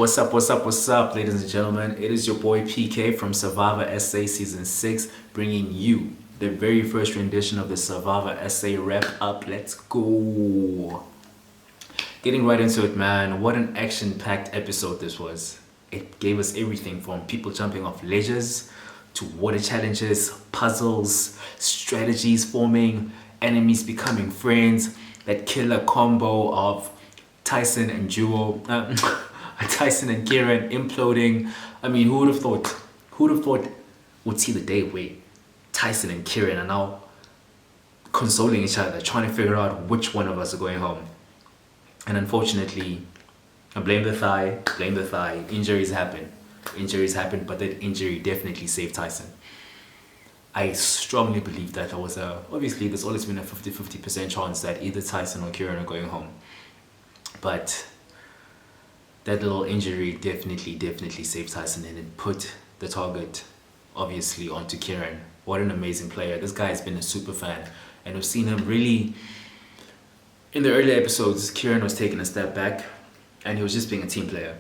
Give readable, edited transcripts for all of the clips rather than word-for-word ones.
What's up, ladies and gentlemen? It is your boy PK from Survivor SA Season 6, bringing you the very first rendition of the Survivor SA wrap up. Let's go. Getting right into it, man. What an action-packed episode this was. It gave us everything from people jumping off ledges to water challenges, puzzles, strategies forming, enemies becoming friends, that killer combo of Tyson and Duo, Tyson and Kieran imploding. I mean, who would have thought? Who would have thought would see the day where Tyson and Kieran are now consoling each other, trying to figure out which one of us are going home? And unfortunately, I blame the thigh. Injuries happen, but that injury definitely saved Tyson. I strongly believe that obviously there's always been a 50-50% chance that either Tyson or Kieran are going home. But that little injury definitely saved Tyson, and it put the target obviously onto Kieran. What an amazing player. This guy has been a super fan, and we've seen him really in the early episodes. Kieran was taking a step back and he was just being a team player,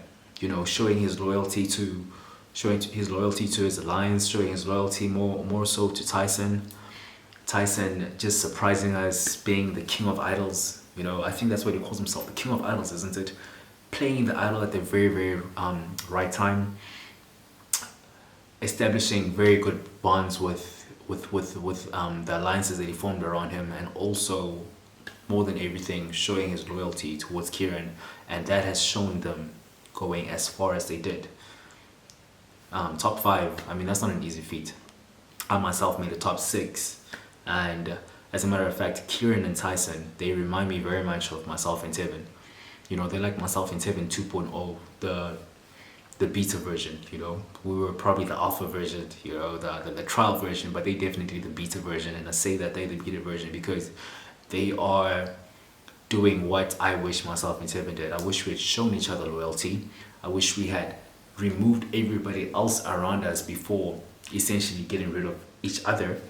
showing his loyalty to his alliance, showing his loyalty more so to Tyson just surprising us, being the king of idols. I think that's what he calls himself, the king of idols, isn't it? Playing the idol at the very right time, establishing very good bonds with the alliances that he formed around him, and also more than everything showing his loyalty towards Kieran, and that has shown them going as far as they did. Top 5, I mean, that's not an easy feat. I myself made a top 6, and as a matter of fact, Kieran and Tyson, they remind me very much of myself and Tevin. They're like myself and Tevin 2.0, the beta version. We were probably the alpha version, the trial version, but they definitely the beta version. And I say that they're the beta version because they are doing what I wish myself and Tevin did. I wish we had shown each other loyalty. I wish we had removed everybody else around us before essentially getting rid of each other.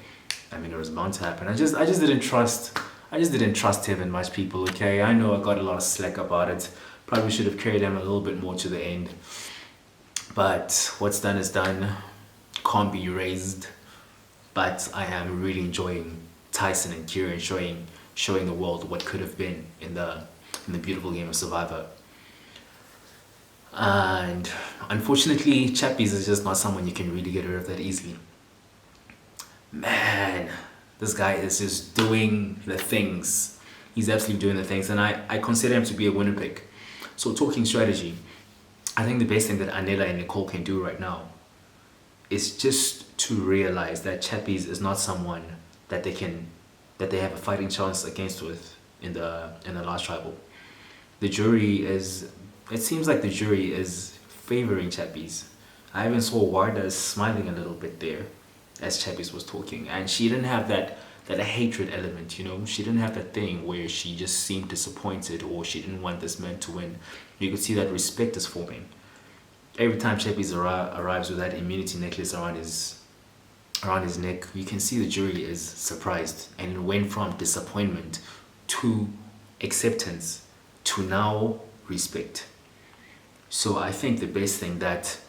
I mean, it was bound to happen. I just didn't trust Tevin much, people. Okay, I know I got a lot of slack about it. Probably should have carried him a little bit more to the end. But what's done is done. Can't be erased. But I am really enjoying Tyson and Kieran showing the world what could have been in the beautiful game of Survivor. And unfortunately, Chappies is just not someone you can really get rid of that easily. Man, this guy is just doing the things. He's absolutely doing the things, and I consider him to be a winner pick. So talking strategy, I think the best thing that Anela and Nicole can do right now is just to realize that Chappies is not someone that they have a fighting chance against with in the last tribal. It seems like the jury is favoring Chappies. I even saw Warda smiling a little bit there as Chappies was talking, and she didn't have that hatred element. She didn't have that thing where she just seemed disappointed or she didn't want this man to win. You could see that respect is forming every time Chappies arrives with that immunity necklace around his neck. You can see the jury is surprised, and it went from disappointment to acceptance to now respect. So I think the best thing that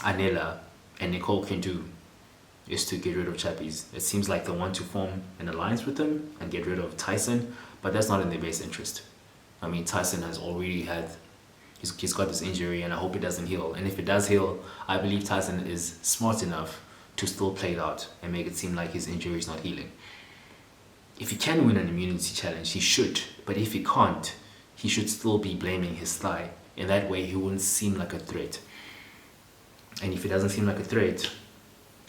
Anela and Nicole can do is to get rid of Chappies. It seems like they want to form an alliance with him and get rid of Tyson, but that's not in their best interest. I mean, Tyson has already he's got this injury, and I hope it doesn't heal. And if it does heal, I believe Tyson is smart enough to still play it out and make it seem like his injury is not healing. If he can win an immunity challenge, he should. But if he can't, he should still be blaming his thigh. In that way, he wouldn't seem like a threat. And if he doesn't seem like a threat,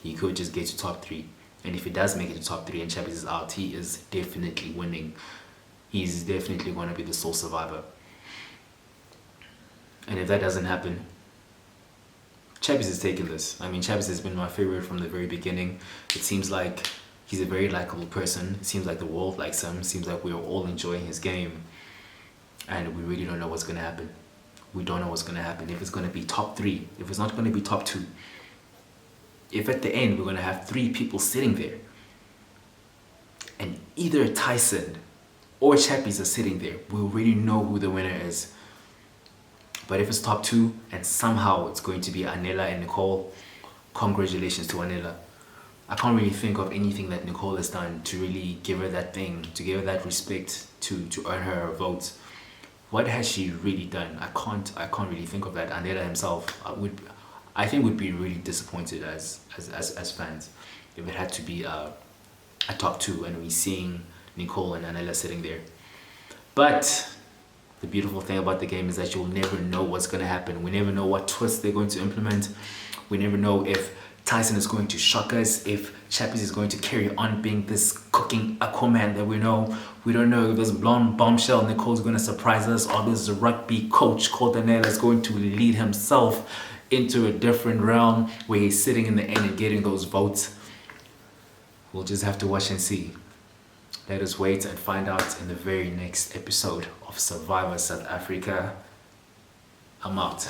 he could just get to top 3. And if he does make it to top 3 and Chappies is out, he is definitely winning. He's definitely going to be the sole survivor. And if that doesn't happen, Chappies is taking this. I mean, Chappies has been my favorite from the very beginning. It seems like he's a very likable person. It seems like the world likes him. It seems like we're all enjoying his game. And we really don't know what's going to happen. We don't know what's going to happen. If it's going to be top 3, if it's not going to be top 2. If at the end we're going to have 3 people sitting there, and either Tyson or Chappies are sitting there, we already know who the winner is. But if it's top 2 and somehow it's going to be Anela and Nicole, congratulations to Anela. I can't really think of anything that Nicole has done to really give her that thing, to give her that respect, to earn her a vote. What has she really done? I can't really think of that. Anela himself, I think would be really disappointed as fans if it had to be a top 2 and we're seeing Nicole and Anela sitting there. But the beautiful thing about the game is that you'll never know what's going to happen. We never know what twist they're going to implement. We never know if Tyson is going to shock us, if Chappies is going to carry on being this cooking Aquaman that we know. We don't know if this blonde bombshell Nicole's going to surprise us, or this rugby coach called Daniel is going to lead himself into a different realm where he's sitting in the end and getting those votes. We'll just have to watch and see. Let us wait and find out in the very next episode of Survivor South Africa. I'm out.